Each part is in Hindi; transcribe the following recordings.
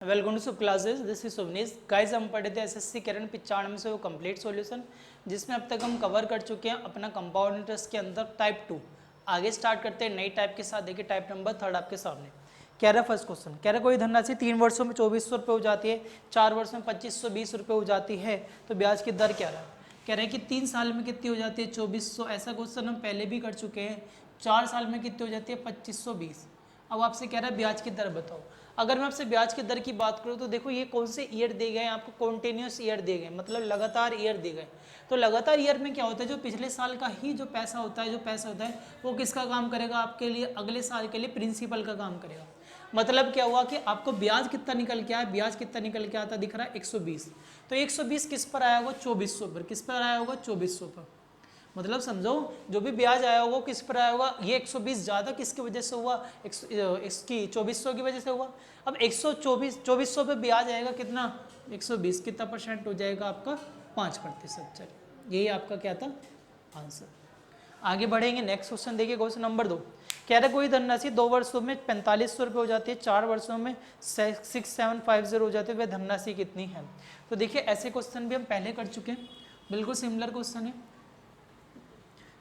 वेलकम टू सब क्लासेस, दिस इज सुवनीश। गाइस हम पढ़े थे एसएससी करंट 95 से वो कंप्लीट सॉल्यूशन, जिसमें अब तक हम कवर कर चुके हैं अपना कंपाउंड इंटरेस्ट के अंदर टाइप 2। आगे स्टार्ट करते हैं नई टाइप के साथ। देखिए टाइप नंबर 3 आपके सामने कह रहा है। फर्स्ट क्वेश्चन कह रहा है कोई धनराशि 3 वर्षों में 2400 रुपये हो जाती है, 4 वर्षों में 2520 रुपये हो जाती है, तो ब्याज की दर क्या रहा है। कह रहे हैं कि 3 साल में कितनी हो जाती है 2400। ऐसा क्वेश्चन हम पहले भी कर चुके हैं। 4 साल में कितनी हो जाती है 2520। अब आपसे कह रहा है ब्याज की दर बताओ। अगर मैं आपसे ब्याज की दर की बात करूं तो देखो ये कौन से ईयर दिए गए हैं आपको, कॉन्टिन्यूस ईयर दिए गए, मतलब लगातार ईयर दिए गए। तो लगातार ईयर में क्या होता है, जो पिछले साल का ही जो पैसा होता है वो किसका काम करेगा आपके लिए, अगले साल के लिए प्रिंसिपल का काम करेगा। मतलब क्या हुआ कि आपको ब्याज कितना निकल के आया, ब्याज कितना निकल के आता दिख रहा है 120। तो 120 किस पर आया होगा 2400 पर। किस पर आया होगा 2400 पर। मतलब समझो जो भी ब्याज आया होगा किस पर आया होगा, ये 120 ज़्यादा किसकी वजह से हुआ, इसकी 2400 की वजह से हुआ। अब 2400 पे ब्याज आएगा कितना 120, कितना परसेंट हो जाएगा आपका 5%। चलिए यही आपका क्या था आंसर। आगे बढ़ेंगे नेक्स्ट क्वेश्चन। देखिए क्वेश्चन नंबर 2 कह रहा है कोई धनराशि 2 वर्षों में 4500 रुपये हो जाती है, 4 वर्षों में 6750 हो जाती है, वह धनराशि कितनी है। तो देखिए ऐसे क्वेश्चन भी हम पहले कर चुके हैं, बिल्कुल सिमिलर क्वेश्चन है।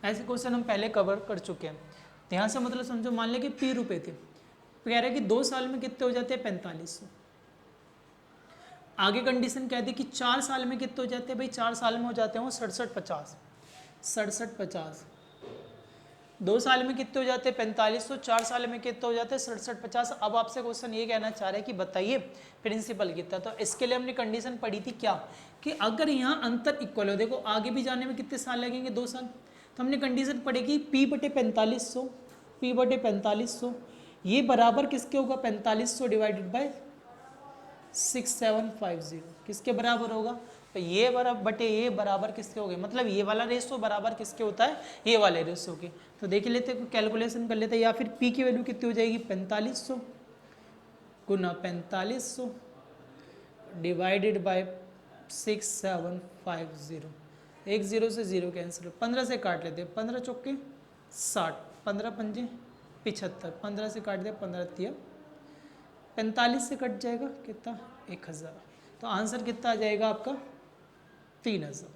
ऐसे क्वेश्चन हम पहले कवर कर चुके हैं। ध्यान से मतलब समझो, मान लें कि पी रुपए थे, कह रहे कि 2 साल में कितने हो जाते हैं 4500। आगे कंडीशन कह दी कि 4 साल में कितने हो जाते हैं, भाई 4 साल में हो जाते हैं वो 6750। 2 साल में कितने हो जाते हैं 4500, 4 साल में कितने हो जाते हैं 6750। अब आपसे क्वेश्चन ये कहना चाह रहे हैं कि बताइए प्रिंसिपल कितना। तो इसके लिए हमने कंडीशन पढ़ी थी क्या, कि अगर यहाँ अंतर इक्वल हो, देखो आगे भी जाने में कितने साल लगेंगे 2 साल, तो हमने कंडीशन पढ़ी कि P बटे 4500 ये बराबर किसके होगा 4500 डिवाइडेड बाय 6750 किसके बराबर होगा, तो ये बराबर बटे ये बराबर किसके हो गए, मतलब ये वाला रेशो बराबर किसके होता है, ये वाले रेशो के। तो देख लेते कैलकुलेशन कर लेते, या फिर P की वैल्यू कितनी हो जाएगी 4500 गुना 4500 डिवाइडेड बाय 6750। 1 0 से 0 कैंसिल, 15 से काट लेते हैं, 15 चौके 60, 15 पंजे 75, 15 से काट दिया 15 तिया 45 से कट जाएगा कितना 1000। तो आंसर कितना आ जाएगा आपका 3000।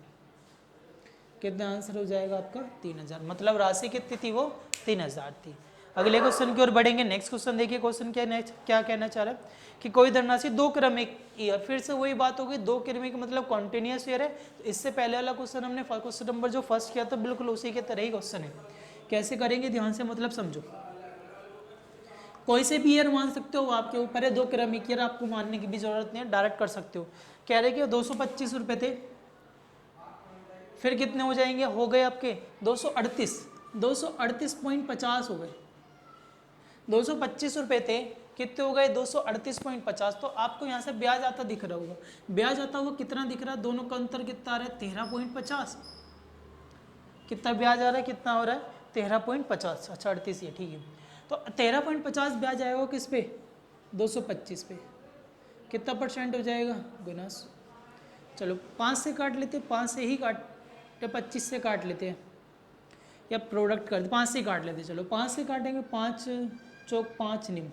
कितना आंसर हो जाएगा आपका 3000, मतलब राशि कितनी थी वो 3000 थी। अगले क्वेश्चन की ओर बढ़ेंगे। नेक्स्ट क्वेश्चन देखिए, क्वेश्चन क्या कहना चाह रहा है कि कोई धनराशि 2 क्रमिक ईयर, फिर से वही बात होगी 2 क्रमिक मतलब कॉन्टिन्यूस ईयर है। तो इससे पहले वाला क्वेश्चन हमने क्वेश्चन नंबर जो फर्स्ट किया था बिल्कुल उसी के तरह ही क्वेश्चन है। कैसे करेंगे ध्यान से मतलब समझो, कोई से भी ईयर मान सकते हो, आपके ऊपर है। 2 क्रमिक ईयर आपको मानने की भी जरूरत नहीं है, डायरेक्ट कर सकते हो। कह रहे कि 225 रुपये थे, फिर कितने हो जाएंगे, हो गए आपके 238.50 हो गए। 225 रुपये थे, कितने हो गए 238.50। तो आपको यहाँ से ब्याज आता दिख रहा होगा, ब्याज आता हुआ कितना दिख रहा है, दोनों का अंतर कितना आ रहा है 13.50। कितना ब्याज आ रहा है, कितना हो रहा है 13.50। अच्छा 38 है, ठीक है। तो 13.50 ब्याज आएगा किस पे 225 पे, कितना परसेंट हो जाएगा गुना 100। चलो 5 से काट लेते, 5 से ही काट, 25 से काट लेते हैं, या प्रोडक्ट कर दे 5 से काट लेते। चलो 5 से काटेंगे, 5 चौक 5 निम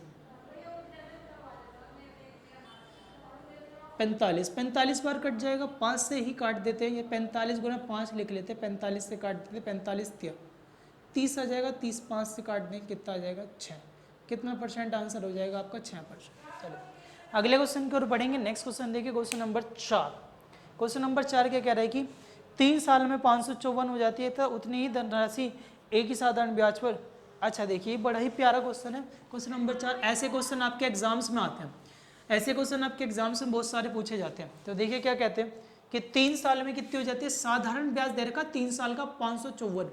45 बार कट जाएगा, 5 से ही काट देते हैं। ये 45 गुना 5 लिख लेते हैं, 45 से काट देते, 45 तिया 30 आ जाएगा, 30 5 से काट दें कितना आ जाएगा 6। कितना परसेंट आंसर हो जाएगा आपका 6%। चलो अगले क्वेश्चन की ओर बढ़ेंगे। नेक्स्ट क्वेश्चन देखिए, क्वेश्चन नंबर 4। क्वेश्चन नंबर 4 क्या कह रहा है कि 3 साल में 554 हो जाती है, तो उतनी ही धनराशि एक ही साधारण ब्याज पर। अच्छा देखिए बड़ा ही प्यारा क्वेश्चन है क्वेश्चन नंबर 4। ऐसे क्वेश्चन आपके एग्जाम्स में आते हैं, ऐसे क्वेश्चन आपके एग्जाम्स में बहुत सारे पूछे जाते हैं। तो देखिए क्या कहते हैं कि 3 साल में कितनी हो जाती है, साधारण ब्याज दे रखा 3 साल का 554।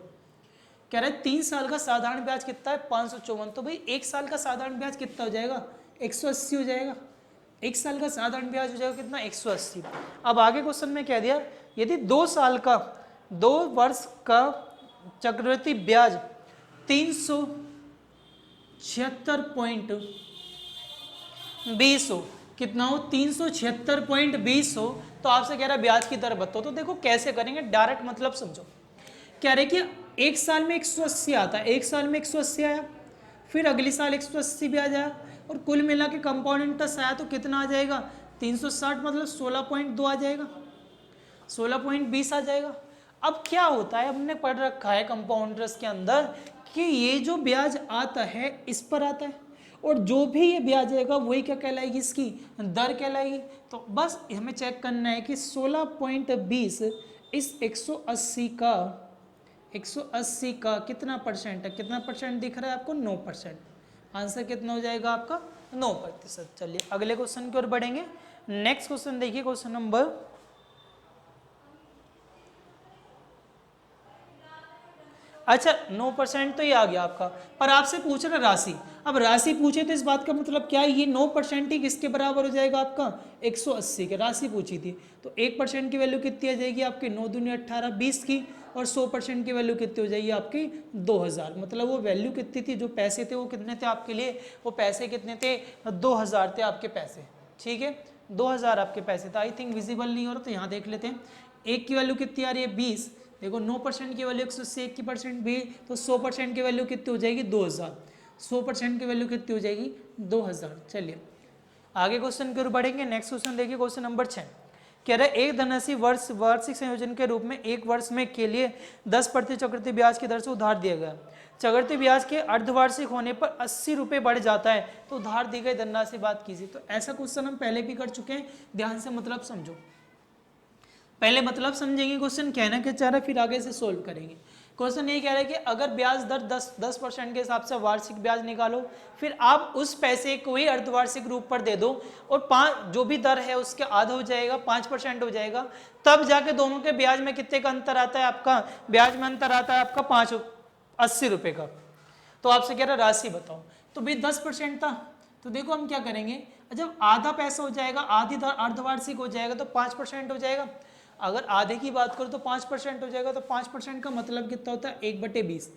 कह रहे हैं 3 साल का साधारण ब्याज कितना है 554। तो भाई 1 साल का साधारण ब्याज कितना हो जाएगा 180 हो जाएगा। 1 साल का साधारण ब्याज हो जाएगा कितना 180। अब आगे क्वेश्चन में कह दिया यदि 2 साल का 2 वर्ष का चक्रवृद्धि ब्याज 376.20 हो, कितना हो 376.20 हो, तो आपसे कह रहा है ब्याज की दर बताओ। तो देखो कैसे करेंगे, डायरेक्ट मतलब समझो। कह रहे कि 1 साल में 180 आता है, 1 साल में 180 आया, फिर अगले साल 180 ब्याज आया, और कुल मिला के कंपाउंड इंटरेस्ट आया तो कितना आ जाएगा 360, मतलब 16.2 आ जाएगा, 16.20 आ जाएगा। अब क्या होता है, हमने पढ़ रखा है कंपाउंड इंटरेस्ट के अंदर कि ये जो ब्याज आता है इस पर आता है, और जो भी ये ब्याज आएगा वही क्या कहलाएगी, इसकी दर कहलाएगी। तो बस हमें चेक करना है कि 16.20 इस 180 का कितना परसेंट है, कितना परसेंट दिख रहा है आपको, 9%। आंसर कितना हो जाएगा आपका 9%। चलिए अगले क्वेश्चन की ओर बढ़ेंगे। नेक्स्ट क्वेश्चन देखिए, क्वेश्चन नंबर, अच्छा 9% तो ये आ गया आपका, पर आपसे पूछ रहा राशि। अब राशि पूछे तो इस बात का मतलब क्या है, ये 9% ही किसके बराबर हो जाएगा आपका 180 के, राशि पूछी थी तो 1% की वैल्यू कितनी आ जाएगी आपकी 9 दूनी 18 20 की, और 100% की वैल्यू कितनी हो जाएगी आपकी 2000। मतलब वो वैल्यू कितनी थी, जो पैसे थे वो कितने थे आपके लिए, वो पैसे कितने थे 2000 थे आपके पैसे, ठीक है 2000 आपके पैसे थे। आई थिंक विजिबल नहीं हो रहा तो यहाँ देख लेते हैं। एक की वैल्यू कितनी आ रही है 20, देखो 9% की वैल्यू 180 की परसेंट भी, तो 100% की वैल्यू कितनी हो जाएगी 2000, 100% की वैल्यू कितनी हो जाएगी 2000। चलिए आगे क्वेश्चन की ओर बढ़ेंगे। नेक्स्ट क्वेश्चन देखिए, क्वेश्चन नंबर 6 कह रहा है एक धनराशि वार्षिक संयोजन के रूप में एक वर्ष में के लिए 10% चक्रवृद्धि ब्याज की दर से उधार दिया गया। चक्रवृद्धि ब्याज के अर्धवार्षिक होने पर 80 रुपये बढ़ जाता है तो उधार दी गई धनराशि बात कीजिए। तो ऐसा क्वेश्चन हम पहले भी कर चुके हैं, ध्यान से मतलब समझो, पहले मतलब समझेंगे क्वेश्चन कहना क्या चाह रहा है, फिर आगे से सोल्व करेंगे। क्वेश्चन ये कह रहा है कि अगर ब्याज दर 10% के हिसाब से वार्षिक ब्याज निकालो, फिर आप उस पैसे को ही अर्धवार्षिक रूप पर दे दो, और 5 जो भी दर है उसके आधा हो जाएगा 5% हो जाएगा, तब जाके दोनों के ब्याज में कितने का अंतर आता है, आपका ब्याज में अंतर आता है आपका 80 रुपये का। तो आपसे कह रहा है राशि बताओ, तो भाई 10% था, तो देखो हम क्या करेंगे, जब आधा पैसा हो जाएगा, आधी दर अर्धवार्षिक हो जाएगा तो 5% हो जाएगा। अगर आधे की बात करो तो 5% हो जाएगा, तो 5% का मतलब कितना होता है 1/20,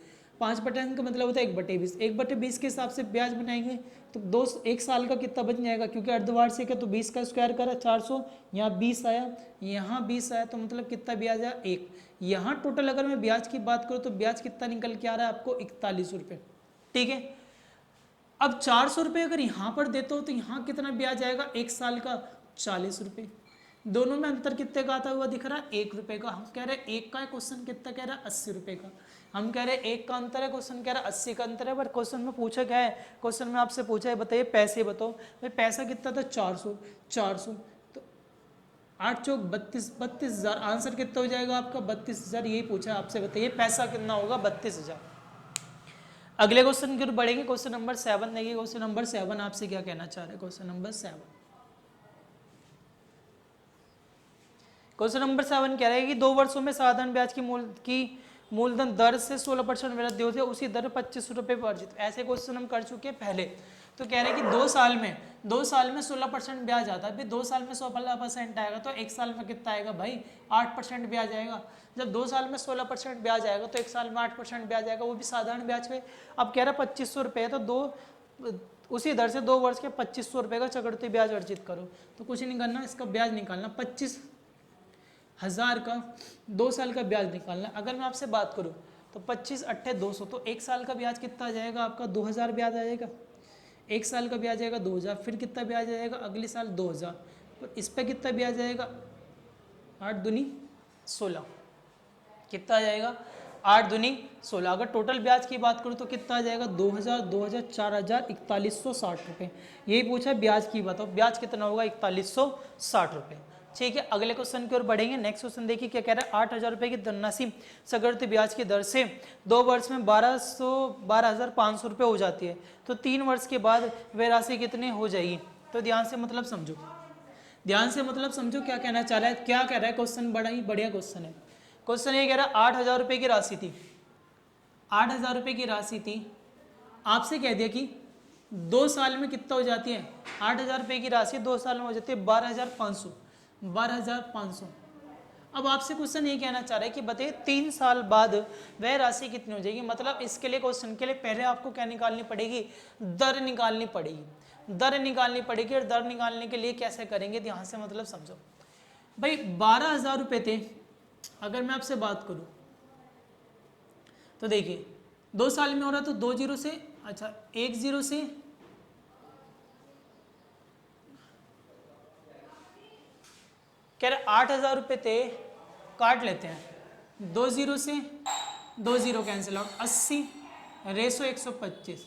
5% का मतलब होता है 1/20, 1/20 के हिसाब से ब्याज बनाएंगे तो 1 साल का कितना बन जाएगा, क्योंकि अर्धवार्षिक है तो 20 का स्क्वायर करा 400, यहाँ 20 आया, यहाँ 20 आया, तो मतलब कितना ब्याज आया 1। यहाँ टोटल अगर मैं ब्याज की बात करूँ तो ब्याज कितना निकल के आ रहा है आपको 41 रुपये, ठीक है। अब 400 रुपये अगर यहाँ पर देता हो तो यहाँ कितना ब्याज आएगा 1 साल का 40 रुपये, दोनों में अंतर कितने का आता हुआ दिख रहा है 1 रुपये का। हम कह रहे हैं एक का है, क्वेश्चन कितना कह रहा है 80 रुपये का। हम कह रहे हैं एक का अंतर है, क्वेश्चन कह रहा है 80 का अंतर है, बट क्वेश्चन में पूछा क्या है, क्वेश्चन में आपसे पूछा है बताइए पैसे बताओ, भाई पैसा कितना था 400 तो 8 चौक 32,000, आंसर कितना हो जाएगा आपका 32,000, यही पूछा है आपसे, बताइए पैसा कितना होगा 32,000। अगले क्वेश्चन की ओर बढ़ेंगे, क्वेश्चन नंबर 7 देखिए, क्वेश्चन नंबर 7 आपसे क्या कहना चाह रहे हैं, क्वेश्चन नंबर 7, क्वेश्चन नंबर 7 कह रहा है कि 2 वर्षों में साधारण ब्याज की मूलधन दर से 16% वृद्धि होती है, उसी दर 25 रुपये पर अर्जित। ऐसे क्वेश्चन हम कर चुके हैं पहले। तो कह रहे हैं कि 2 साल में 16% ब्याज आता है, भाई 2 साल में 16% आएगा तो 1 साल में कितना आएगा भाई 8% ब्याज आएगा। जब 2 साल में 16% ब्याज आएगा तो 1 साल में 8% ब्याज आएगा, वो भी साधारण ब्याज पे। अब कह रहा है 2500 रुपये, तो उसी दर से 2 वर्ष के 2500 रुपये का चक्रवृद्धि ब्याज अर्जित करो। तो कुछ नहीं करना, इसका ब्याज निकालना 25,000 का 2 साल का ब्याज निकालना। अगर मैं आपसे बात करूं तो 25 अट्ठे 200, तो 1 साल का ब्याज कितना आ जाएगा आपका 2000 ब्याज आ जाएगा, 1 साल का ब्याज आएगा 2000, फिर कितना ब्याज आएगा अगले साल 2000, तो इस पर कितना ब्याज आएगा 8 दूनी 16, कितना आ जाएगा 8 दूनी 16। अगर टोटल ब्याज की बात करूँ तो कितना आ जाएगा 2000 2000 4000 4160 रुपये। यही पूछा ब्याज की बताओ, ब्याज कितना होगा 4160 रुपये, ठीक है। अगले क्वेश्चन की ओर बढ़ेंगे। नेक्स्ट क्वेश्चन देखिए क्या कह रहा है, 8,000 रुपये की धनराशि चक्रवृद्धि ब्याज की दर से 2 वर्ष में 12,500 रुपये हो जाती है, तो 3 वर्ष के बाद वह राशि कितनी हो जाएगी। तो ध्यान से मतलब समझो, ध्यान से मतलब समझो क्या कहना चाह रहा है, क्या कह रहा है क्वेश्चन, बड़ा ही बढ़िया क्वेश्चन है। क्वेश्चन ये कह रहा है 8,000 रुपये की राशि थी, 8,000 रुपये की राशि थी, आपसे कह दिया कि 2 साल में कितना हो जाती है, 8,000 रुपये की राशि 2 साल में हो जाती है 12,500। अब आपसे क्वेश्चन ये कहना चाह रहा है कि बताइए 3 साल बाद वह राशि कितनी हो जाएगी। मतलब इसके लिए क्वेश्चन के लिए पहले आपको क्या निकालनी पड़ेगी, दर निकालनी पड़ेगी, दर निकालनी पड़ेगी। और दर निकालने के लिए कैसे करेंगे, ध्यान से मतलब समझो। भाई 12,000 रुपये थे, अगर मैं आपसे बात करूं तो देखिए 2 साल में हो रहा तो 2 जीरो से, अच्छा 1 जीरो से कह रहे 8,000 रुपये थे, काट लेते हैं 2 जीरो से, 2 जीरो कैंसिल आउट, 80 रेसो 125,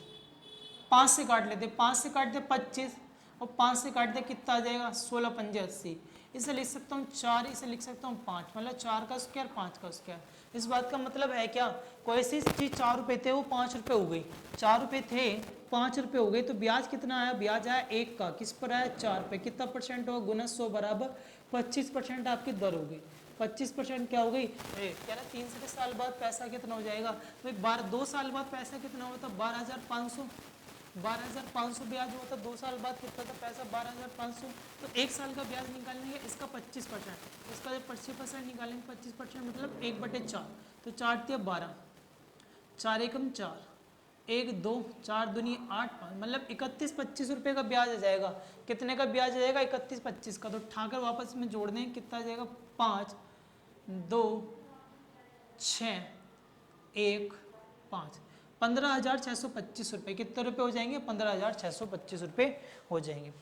5 से काट लेते, 5 से काट दे 25 और 5 से काट दे कितना आ जाएगा 16 पंजे 80। इसे लिख सकता हूँ 4, इसे लिख सकता हूँ 5, मतलब 4 का स्क्वायर 5 का स्क्वायर। इस बात का मतलब है क्या, कोई ऐसी चीज़ 4 रुपये थे वो 5 रुपये हो गई, 4 रुपये थे 5 रुपये हो गई, तो ब्याज कितना आया, ब्याज आया 1 का, किस पर आया 4 पे, कितना परसेंट होगा गुना 100 बराबर 25% आपकी दर हो गई। 25% क्या हो गई, कह रहा 3 से साल बाद पैसा कितना हो जाएगा, तो 2 साल बाद पैसा कितना हुआ था 12,500, 12,500 ब्याज हुआ था, 2 साल बाद कितना था पैसा 12,500, तो 1 साल का ब्याज निकालने का इसका 25%, इसका जब 25% निकालेंगे 25% मतलब 1/4, तो 4 × 12, 4 एकम 4, 1 2 4 दूनी 8 5, मतलब 31-25 रुपये का ब्याज आ जाएगा। कितने का ब्याज आ जाएगा 31-25 का, तो उठाकर वापस में जोड़ दें कितना आ जाएगा 5 2 6 1 5, 15,625 रुपये, कितने रुपये हो जाएंगे 15,625 रुपये हो जाएंगे।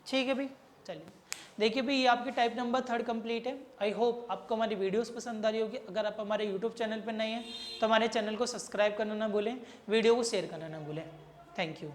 ठीक है भाई, चलिए देखिए भाई ये आपकी टाइप नंबर 3 कंप्लीट है। आई होप आपको हमारी वीडियोस पसंद आ रही होगी। अगर आप हमारे यूट्यूब चैनल पर नए हैं तो हमारे चैनल को सब्सक्राइब करना ना भूलें, वीडियो को शेयर करना ना भूलें। Thank you.